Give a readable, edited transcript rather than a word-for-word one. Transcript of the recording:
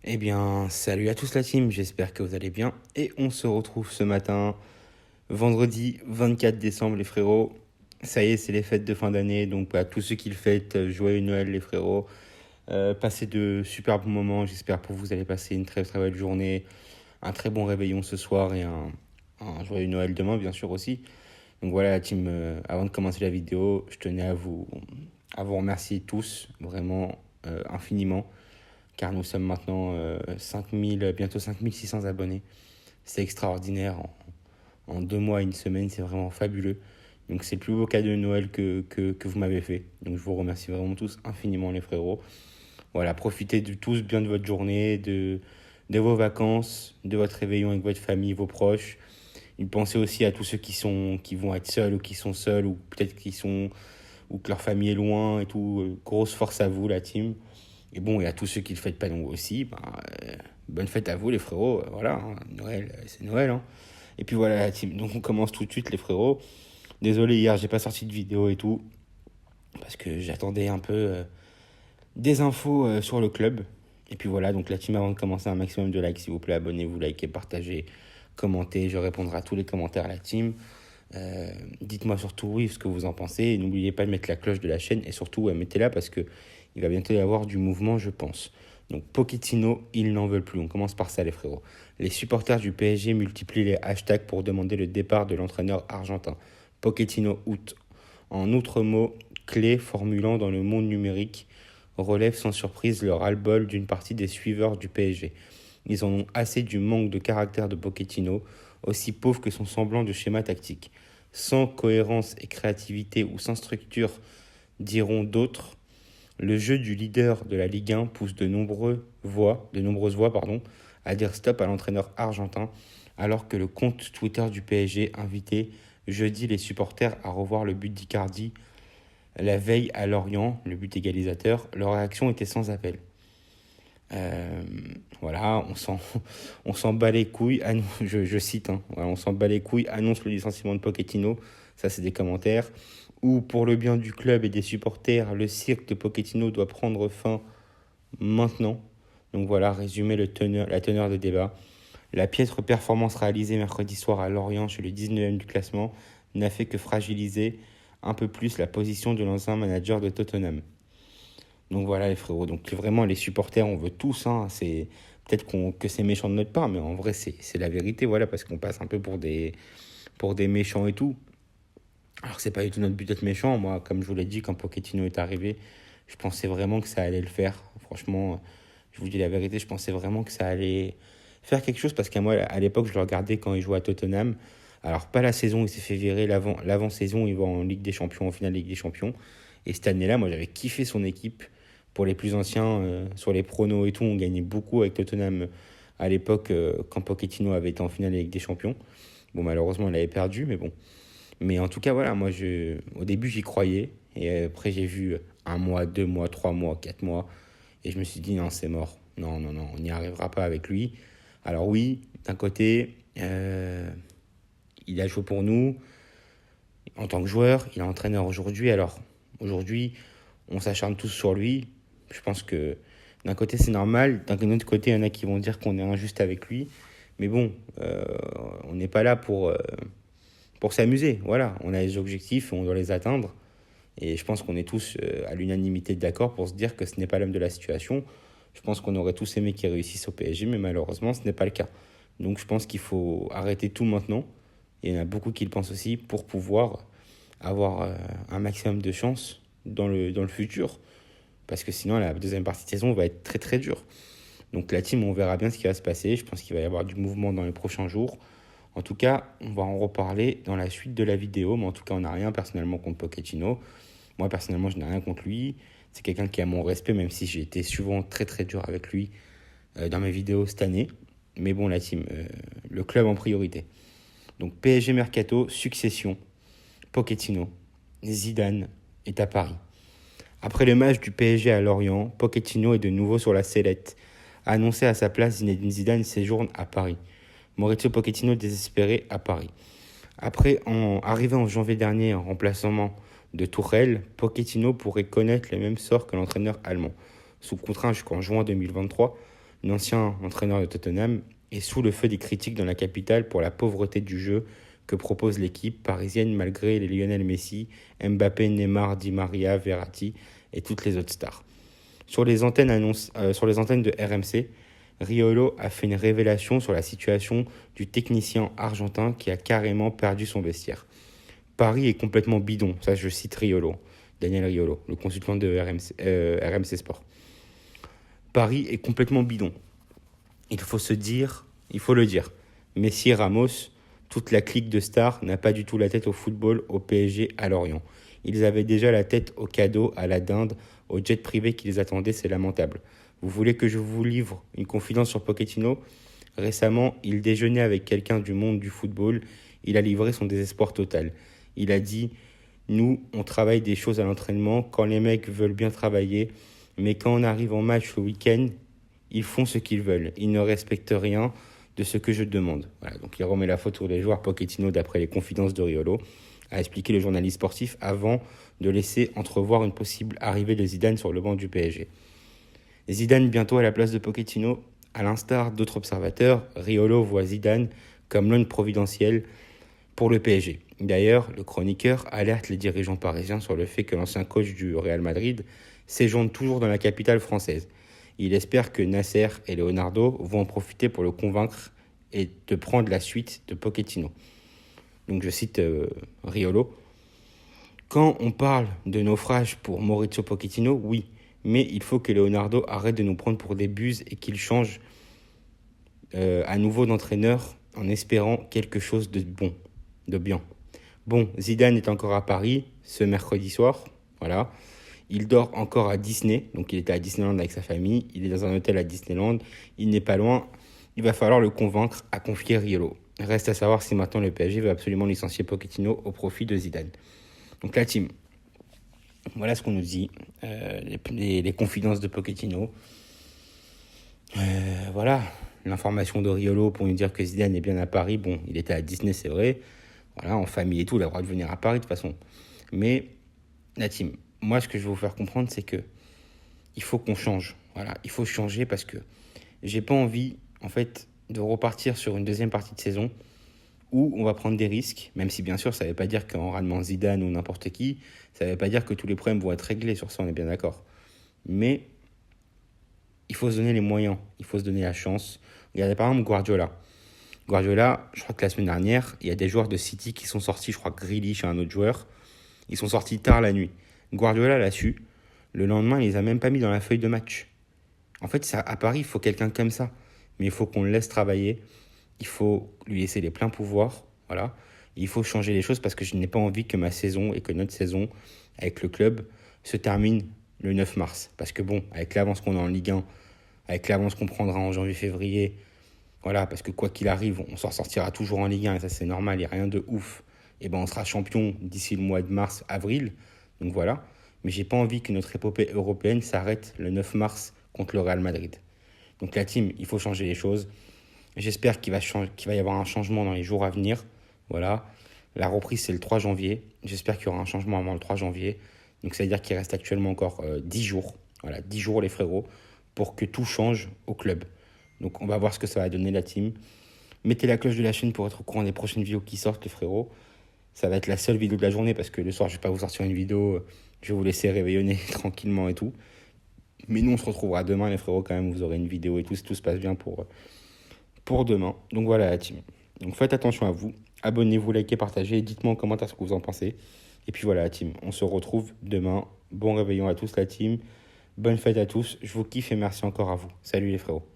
Eh bien, salut à tous la team, j'espère que vous allez bien. Et on se retrouve ce matin, vendredi 24 décembre les frérots. Ça y est, c'est les fêtes de fin d'année, donc à tous ceux qui le fêtent, joyeux Noël les frérots. Passez de super bons moments, j'espère pour vous, vous allez passer une très très belle journée, un très bon réveillon ce soir et un joyeux Noël demain bien sûr aussi. Donc voilà la team, avant de commencer la vidéo, je tenais à vous remercier tous, vraiment infiniment car nous sommes maintenant 5000, bientôt 5600 abonnés. C'est extraordinaire. En 2 mois et une semaine, c'est vraiment fabuleux. Donc c'est le plus beau cadeau de Noël que vous m'avez fait. Donc je vous remercie vraiment tous infiniment les frérots. Voilà, profitez tous bien de votre journée, de vos vacances, de votre réveillon avec votre famille, vos proches. Et pensez aussi à tous ceux qui vont être seuls ou qui sont seuls ou peut-être ou que leur famille est loin et tout. Grosse force à vous la team. Et bon, et à tous ceux qui ne le fêtent pas donc aussi, bonne fête à vous les frérots, voilà, hein, Noël, c'est Noël. Hein. Et puis voilà la team, donc on commence tout de suite les frérots. Désolé, hier j'ai pas sorti de vidéo et tout, parce que j'attendais un peu des infos sur le club. Et puis voilà, donc la team, avant de commencer, un maximum de likes s'il vous plaît, abonnez-vous, likez, partagez, commentez, je répondrai à tous les commentaires à la team. Dites-moi surtout oui ce que vous en pensez et n'oubliez pas de mettre la cloche de la chaîne et surtout mettez-la parce que il va bientôt y avoir du mouvement je pense. Donc Pochettino, ils n'en veulent plus. On commence par ça les frérots. Les supporters du PSG multiplient les hashtags pour demander le départ de l'entraîneur argentin. Pochettino out. En outre mot clé formulant dans le monde numérique relève sans surprise le ras-le-bol d'une partie des suiveurs du PSG. Ils en ont assez du manque de caractère de Pochettino, aussi pauvre que son semblant de schéma tactique. Sans cohérence et créativité ou sans structure, diront d'autres, le jeu du leader de la Ligue 1 pousse de nombreuses voix, à dire stop à l'entraîneur argentin, alors que le compte Twitter du PSG invitait jeudi les supporters à revoir le but d'Icardi la veille à Lorient, le but égalisateur. Leur réaction était sans appel. Euh, voilà, on s'en bat les couilles, je cite, hein, voilà, on s'en bat les couilles, annonce le licenciement de Pochettino, ça c'est des commentaires, ou pour le bien du club et des supporters, le cirque de Pochettino doit prendre fin maintenant. Donc voilà, résumé la teneur des débats. La piètre performance réalisée mercredi soir à Lorient chez le 19e du classement n'a fait que fragiliser un peu plus la position de l'ancien manager de Tottenham. Donc voilà les frérots, donc vraiment les supporters on veut tous, hein. C'est peut-être que c'est méchant de notre part, mais en vrai c'est la vérité, voilà, parce qu'on passe un peu pour des méchants et tout. Alors que c'est pas du tout notre but d'être méchant, moi comme je vous l'ai dit quand Pochettino est arrivé, je pensais vraiment que ça allait le faire, franchement, je vous dis la vérité, je pensais vraiment que ça allait faire quelque chose, parce qu'à moi à l'époque je le regardais quand il jouait à Tottenham, alors pas la saison où il s'est fait virer, l'avant-saison il va en Ligue des Champions, en finale Ligue des Champions, et cette année-là moi j'avais kiffé son équipe. Pour les plus anciens, sur les pronos et tout, on gagnait beaucoup avec Tottenham à l'époque quand Pochettino avait été en finale avec des champions. Bon, malheureusement, il avait perdu, mais bon. Mais en tout cas, voilà, moi, au début, j'y croyais. Et après, j'ai vu 1 mois, 2 mois, 3 mois, 4 mois. Et je me suis dit, non, c'est mort. Non, non, non, on n'y arrivera pas avec lui. Alors oui, d'un côté, il a joué pour nous en tant que joueur. Il est entraîneur aujourd'hui. Alors, aujourd'hui, on s'acharne tous sur lui. Je pense que d'un côté c'est normal, d'un autre côté il y en a qui vont dire qu'on est injuste avec lui. Mais bon, on n'est pas là pour s'amuser. Voilà, on a des objectifs, on doit les atteindre. Et je pense qu'on est tous à l'unanimité d'accord pour se dire que ce n'est pas l'homme de la situation. Je pense qu'on aurait tous aimé qu'il réussisse au PSG, mais malheureusement ce n'est pas le cas. Donc je pense qu'il faut arrêter tout maintenant. Et il y en a beaucoup qui le pensent aussi pour pouvoir avoir un maximum de chance dans le futur. Parce que sinon, la deuxième partie de saison va être très très dure. Donc la team, on verra bien ce qui va se passer. Je pense qu'il va y avoir du mouvement dans les prochains jours. En tout cas, on va en reparler dans la suite de la vidéo. Mais en tout cas, on n'a rien personnellement contre Pochettino. Moi, personnellement, je n'ai rien contre lui. C'est quelqu'un qui a mon respect, même si j'ai été souvent très très dur avec lui dans mes vidéos cette année. Mais bon, la team, le club en priorité. Donc PSG Mercato, succession. Pochettino, Zidane est à Paris. Après le match du PSG à Lorient, Pochettino est de nouveau sur la sellette. Annoncé à sa place, Zinedine Zidane séjourne à Paris. Maurizio Pochettino désespéré à Paris. Arrivé en janvier dernier en remplacement de Tuchel, Pochettino pourrait connaître le même sort que l'entraîneur allemand. Sous contrat jusqu'en juin 2023, l'ancien entraîneur de Tottenham, est sous le feu des critiques dans la capitale pour la pauvreté du jeu que propose l'équipe parisienne malgré les Lionel Messi, Mbappé, Neymar, Di Maria, Verratti et toutes les autres stars. Sur les antennes de RMC, Riolo a fait une révélation sur la situation du technicien argentin qui a carrément perdu son vestiaire. Paris est complètement bidon, ça je cite Riolo, Daniel Riolo, le consultant de RMC Sport. Paris est complètement bidon. Il faut le dire. Messi et Ramos, toute la clique de stars n'a pas du tout la tête au football, au PSG, à Lorient. Ils avaient déjà la tête au cadeau, à la dinde, au jet privé qui les attendait, c'est lamentable. Vous voulez que je vous livre une confidence sur Pochettino ? Récemment, il déjeunait avec quelqu'un du monde du football. Il a livré son désespoir total. Il a dit « Nous, on travaille des choses à l'entraînement quand les mecs veulent bien travailler, mais quand on arrive en match le week-end, ils font ce qu'ils veulent. Ils ne respectent rien de ce que je demande. » Voilà, donc il remet la faute sur les joueurs. Pochettino, d'après les confidences de Riolo, a expliqué le journaliste sportif avant de laisser entrevoir une possible arrivée de Zidane sur le banc du PSG. Zidane bientôt à la place de Pochettino, à l'instar d'autres observateurs, Riolo voit Zidane comme l'homme providentiel pour le PSG. D'ailleurs, le chroniqueur alerte les dirigeants parisiens sur le fait que l'ancien coach du Real Madrid séjourne toujours dans la capitale française. Il espère que Nasser et Leonardo vont en profiter pour le convaincre et de prendre la suite de Pochettino. Donc je cite Riolo. Quand on parle de naufrage pour Maurizio Pochettino, oui, mais il faut que Leonardo arrête de nous prendre pour des buses et qu'il change à nouveau d'entraîneur en espérant quelque chose de bon, de bien. Bon, Zidane est encore à Paris ce mercredi soir, voilà. Il dort encore à Disney, donc il était à Disneyland avec sa famille, il est dans un hôtel à Disneyland, il n'est pas loin, il va falloir le convaincre à confier Riolo. Reste à savoir si maintenant le PSG veut absolument licencier Pochettino au profit de Zidane. Donc la team, voilà ce qu'on nous dit, les confidences de Pochettino. Voilà, l'information de Riolo pour nous dire que Zidane est bien à Paris. Bon, il était à Disney, c'est vrai. Voilà, en famille et tout, il a le droit de venir à Paris de toute façon. Mais la team, moi ce que je veux vous faire comprendre, c'est que il faut qu'on change. Voilà, il faut changer parce que j'ai pas envie, en fait, de repartir sur une deuxième partie de saison où on va prendre des risques, même si bien sûr ça ne veut pas dire qu'en ramenant Zidane ou n'importe qui, ça ne veut pas dire que tous les problèmes vont être réglés, sur ça on est bien d'accord. Mais il faut se donner les moyens, il faut se donner la chance. Regardez par exemple Guardiola. Guardiola, je crois que la semaine dernière, il y a des joueurs de City qui sont sortis, je crois que Grealish et un autre joueur, ils sont sortis tard la nuit. Guardiola l'a su, le lendemain il les a même pas mis dans la feuille de match. En fait, ça, à Paris, il faut quelqu'un comme ça. Mais il faut qu'on le laisse travailler. Il faut lui laisser les pleins pouvoirs. Voilà. Il faut changer les choses parce que je n'ai pas envie que ma saison et que notre saison avec le club se termine le 9 mars. Parce que bon, avec l'avance qu'on a en Ligue 1, avec l'avance qu'on prendra en janvier-février, voilà, parce que quoi qu'il arrive, on s'en sortira toujours en Ligue 1 et ça c'est normal, il n'y a rien de ouf. Et ben on sera champion d'ici le mois de mars, avril. Donc voilà. Mais j'ai pas envie que notre épopée européenne s'arrête le 9 mars contre le Real Madrid. Donc la team, il faut changer les choses. J'espère qu'il va y avoir un changement dans les jours à venir. Voilà. La reprise, c'est le 3 janvier. J'espère qu'il y aura un changement avant le 3 janvier. Donc ça veut dire qu'il reste actuellement encore 10 jours. Voilà, 10 jours les frérots, pour que tout change au club. Donc on va voir ce que ça va donner la team. Mettez la cloche de la chaîne pour être au courant des prochaines vidéos qui sortent les frérots. Ça va être la seule vidéo de la journée parce que le soir, je ne vais pas vous sortir une vidéo. Je vais vous laisser réveillonner tranquillement et tout. Mais nous, on se retrouvera demain, les frérots, quand même. Vous aurez une vidéo et tout, si tout se passe bien pour demain. Donc voilà, la team. Donc faites attention à vous. Abonnez-vous, likez, partagez. Dites-moi en commentaire ce que vous en pensez. Et puis voilà, la team. On se retrouve demain. Bon réveillon à tous, la team. Bonne fête à tous. Je vous kiffe et merci encore à vous. Salut les frérots.